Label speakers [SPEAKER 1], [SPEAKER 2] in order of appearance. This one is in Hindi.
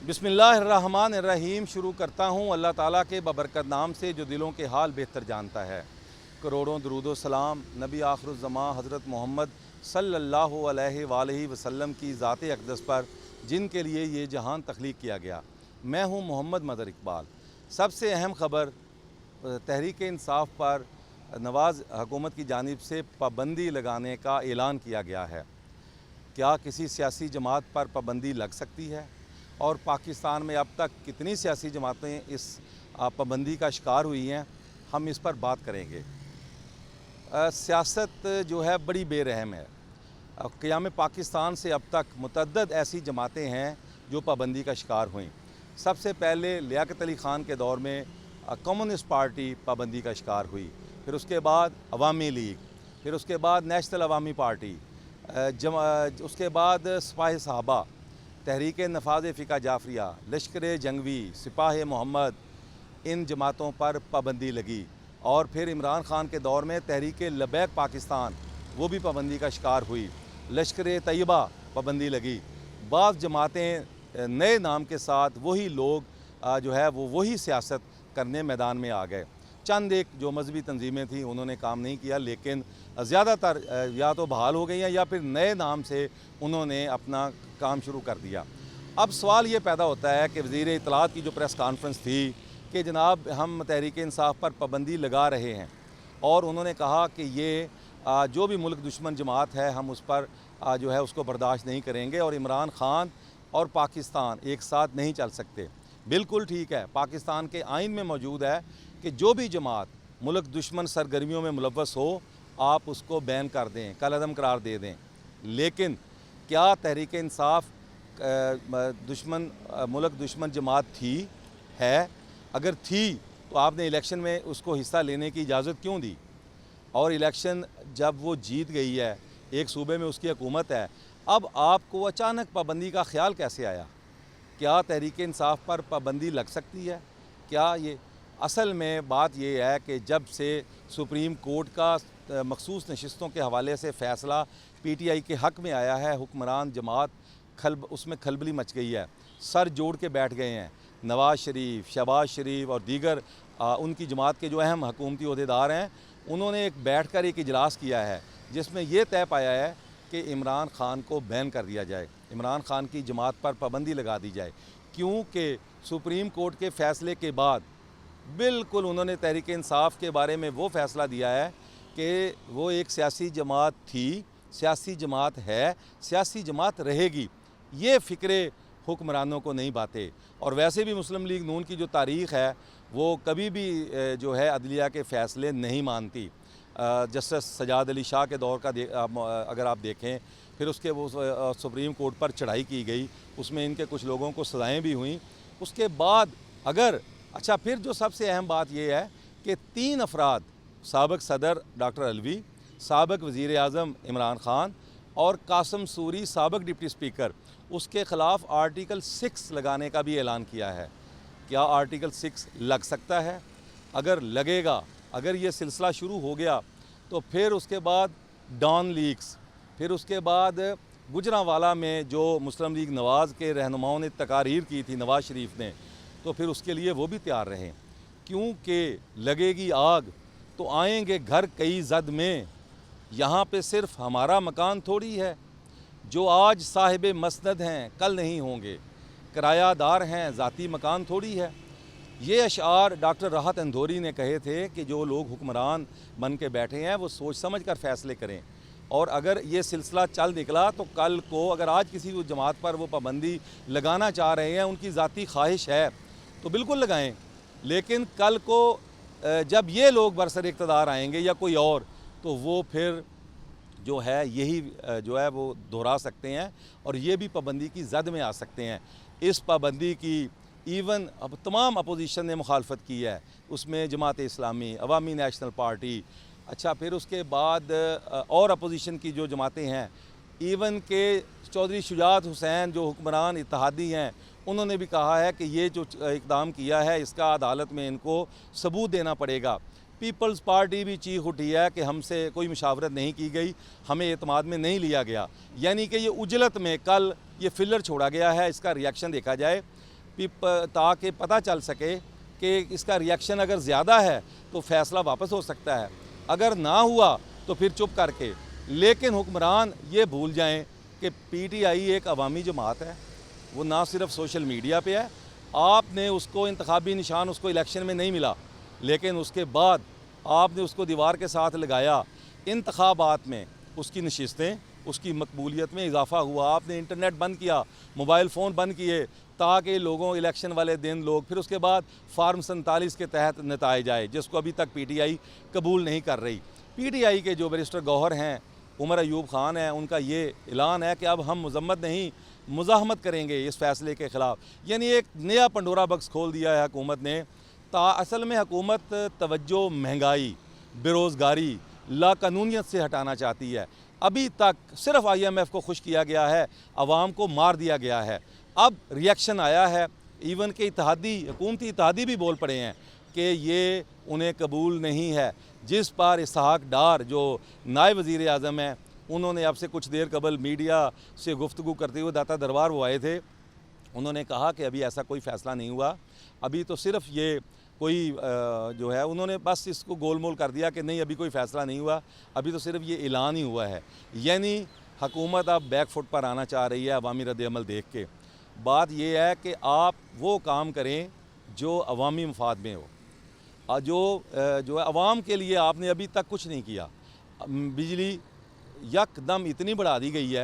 [SPEAKER 1] बिस्मिल्लाहिर्रहमानिर्रहीम। शुरू करता हूँ अल्लाह ताला के बबरकत नाम से जो दिलों के हाल बेहतर जानता है। करोड़ों दरूदो सलाम नबी आखिरुज़्ज़मा हज़रत मोहम्मद सल्लल्लाहु अलैहि वसल्लम की ज़ात अक़दस पर, जिनके लिए ये जहान तख्लीक़ किया गया। मैं हूँ मोहम्मद मदर इकबाल। सबसे अहम ख़बर, तहरीक इंसाफ पर नवाज़ हुकूमत की जानिब से पाबंदी लगाने का ऐलान किया गया है। क्या किसी सियासी जमात पर पाबंदी लग सकती है और पाकिस्तान में अब तक कितनी सियासी जमातें इस पाबंदी का शिकार हुई हैं, हम इस पर बात करेंगे। सियासत जो है बड़ी बेरहम है। क़याम पाकिस्तान से अब तक मुतअद्दिद ऐसी जमातें हैं जो पाबंदी का शिकार हुई। सबसे पहले लियाकत अली ख़ान के दौर में कम्युनिस्ट पार्टी पाबंदी का शिकार हुई, फिर उसके बाद अवामी लीग, फिर उसके बाद नेशनल अवामी पार्टी, उसके बाद सिपाही साहबा, तहरीक नफाज़ फ़िका जाफरिया, लश्कर जंगवी, सिपाही मोहम्मद, इन जमातों पर पाबंदी लगी। और फिर इमरान ख़ान के दौर में तहरीक लबैक पाकिस्तान, वो भी पाबंदी का शिकार हुई। लश्कर तैयबा पाबंदी लगी। बाज़ जमातें नए नाम के साथ वही लोग जो है वो वही सियासत करने मैदान में आ गए। चंद एक जो मजहबी तंजीमें थीं उन्होंने काम नहीं किया, लेकिन ज़्यादातर या तो बहाल हो गई हैं या फिर नए नाम से उन्होंने अपना काम शुरू कर दिया। अब सवाल ये पैदा होता है कि वज़ीर इत्तलात की जो प्रेस कॉन्फ्रेंस थी कि जनाब हम तहरीक इंसाफ पर पाबंदी लगा रहे हैं, और उन्होंने कहा कि ये जो भी मुल्क दुश्मन जमात है हम उस पर जो है उसको बर्दाश्त नहीं करेंगे, और इमरान ख़ान और पाकिस्तान एक साथ नहीं चल सकते। बिल्कुल ठीक है, पाकिस्तान के आइन में मौजूद है कि जो भी जमात मुल्क दुश्मन सरगर्मियों में मुलव्वस हो आप उसको बैन कर दें, कलअदम करार दे दें। लेकिन क्या तहरीक इंसाफ मुल्क दुश्मन जमात थी, है? अगर थी तो आपने इलेक्शन में उसको हिस्सा लेने की इजाज़त क्यों दी? और इलेक्शन जब वो जीत गई है, एक सूबे में उसकी हुकूमत है, अब आपको अचानक पाबंदी का ख्याल कैसे आया? क्या तहरीक इंसाफ पर पाबंदी लग सकती है? क्या ये असल में बात ये है कि जब से सुप्रीम कोर्ट का मखसूस नशिस्तों के हवाले से फ़ैसला PTI के हक़ में आया है, हुक्मरान जमात उसमें खलबली मच गई है। सर जोड़ के बैठ गए हैं। नवाज़ शरीफ, शहबाज शरीफ और दीगर उनकी जमात के जो अहम हुकूमती ओहदेदार हैं, उन्होंने बैठ कर एक इजलास किया है जिसमें यह तय पाया है कि इमरान ख़ान को बैन कर दिया जाए, इमरान ख़ान की जमात पर पाबंदी लगा दी जाए। क्योंकि सुप्रीम कोर्ट के फ़ैसले के बाद बिल्कुल उन्होंने तहरीक इंसाफ के बारे में वो फ़ैसला दिया है कि वो एक सियासी जमात थी, सियासी जमात है, सियासी जमात रहेगी। ये फ़िक्रे हुक्मरानों को नहीं बाते। और वैसे भी मुस्लिम लीग नून की जो तारीख़ है वो कभी भी जो है अदलिया के फ़ैसले नहीं मानती। जस्टिस सजाद अली शाह के दौर का अगर आप देखें, फिर उसके वो सुप्रीम कोर्ट पर चढ़ाई की गई, उसमें इनके कुछ लोगों को सज़ाएँ भी हुई। उसके बाद अगर फिर जो सबसे अहम बात यह है कि 3 अफराद, साबिक़ सदर डॉक्टर अलवी, साबिक़ वज़ीर आज़म इमरान ख़ान और कासिम सूरी साबिक़ डिप्टी स्पीकर, उसके ख़िलाफ़ आर्टिकल 6 लगाने का भी ऐलान किया है। क्या आर्टिकल 6 लग सकता है? अगर लगेगा, अगर ये सिलसिला शुरू हो गया तो फिर उसके बाद डॉन लीग्स, फिर उसके बाद गुजरांवाला में जो मुस्लिम लीग नवाज़ के रहनुमाओं ने तकारीर की थी, नवाज़ शरीफ ने, तो फिर उसके लिए वो भी तैयार रहें। क्योंकि लगेगी आग तो आएंगे घर कई जद में। यहाँ पे सिर्फ हमारा मकान थोड़ी है। जो आज साहिब मसनद हैं कल नहीं होंगे, किरायादार हैं, ज़ाती मकान थोड़ी है। ये अशार डॉक्टर राहत इंदौरी ने कहे थे कि जो लोग हुक्मरान बन के बैठे हैं वो सोच समझ कर फ़ैसले करें, और अगर ये सिलसिला चल निकला तो कल को अगर आज किसी जमात पर वो पाबंदी लगाना चाह रहे हैं, उनकी ज़ाती ख्वाहिश है तो बिल्कुल लगाएं। लेकिन कल को जब ये लोग बरसर इक़्तिदार आएंगे या कोई और, तो वो फिर जो है यही जो है वो दोहरा सकते हैं और ये भी पाबंदी की जद में आ सकते हैं। इस पाबंदी की इवन अब तमाम अपोजिशन ने मुखालफत की है, उसमें जमात इस्लामी, अवामी नेशनल पार्टी, फिर उसके बाद और अपोजिशन की जो जमातें हैं, इवन के चौधरी शुजात हुसैन जो हुक्मरान इत्तेहादी हैं, उन्होंने भी कहा है कि ये जो इक़दाम किया है इसका अदालत में इनको सबूत देना पड़ेगा। पीपल्स पार्टी भी चीख उठी है कि हमसे कोई मुशावरत नहीं की गई, हमें एतमाद में नहीं लिया गया। यानी कि ये उजलत में कल ये फिलर छोड़ा गया है, इसका रिएक्शन देखा जाए। ताकि पता चल सके कि इसका रिएक्शन अगर ज़्यादा है तो फ़ैसला वापस हो सकता है, अगर ना हुआ तो फिर चुप करके। लेकिन हुक्मरान ये भूल जाएं कि पीटीआई एक अवामी जमात है, वो ना सिर्फ सोशल मीडिया पे है। आपने उसको इंतखाबी निशान उसको इलेक्शन में नहीं मिला, लेकिन उसके बाद आपने उसको दीवार के साथ लगाया। इंतखाबात में उसकी नशिस्तें, उसकी मकबूलियत में इजाफ़ा हुआ। आपने इंटरनेट बंद किया, मोबाइल फ़ोन बंद किए, ताकि लोगों इलेक्शन वाले दिन लोग फिर उसके बाद फार्म 47 के तहत नताए जाए, जिसको अभी तक पीटीआई कबूल नहीं कर रही। पीटीआई के जो बैरिस्टर गौहर हैं, उमर अयूब ख़ान है, उनका ये ऐलान है कि अब हम मजम्मत नहीं मुज़ाहमत करेंगे इस फ़ैसले के ख़िलाफ़। यानी एक नया पंडोरा बक्स खोल दिया है हुकूमत ने। असल में हुकूमत तवज्जो महंगाई, बेरोज़गारी, लाकानूनियत से हटाना चाहती है। अभी तक सिर्फ IMF को खुश किया गया है, आवाम को मार दिया गया है। अब रिएक्शन आया है, इवन के इत्तेहादी हुकूमती इत्तेहादी भी बोल पड़े हैं कि ये उन्हें कबूल नहीं है। जिस पर इसहाक डार जो नायब वज़ीर आज़म हैं, उन्होंने अब से कुछ देर कबल मीडिया से गुफ्तगू करते हुए दाता दरबार वो आए थे। उन्होंने कहा कि अभी ऐसा कोई फ़ैसला नहीं हुआ, अभी तो सिर्फ ये कोई जो है उन्होंने बस इसको गोलमोल कर दिया कि नहीं अभी कोई फ़ैसला नहीं हुआ, अभी तो सिर्फ ये ऐलान ही हुआ है। यानी हुकूमत अब बैक फुट पर आना चाह रही है अवामी रद्द-ए-अमल देख के। बात ये है कि आप वो काम करें जो अवामी मफाद में हो, जो है अवाम के लिए आपने अभी तक कुछ नहीं किया। बिजली यकदम इतनी बढ़ा दी गई है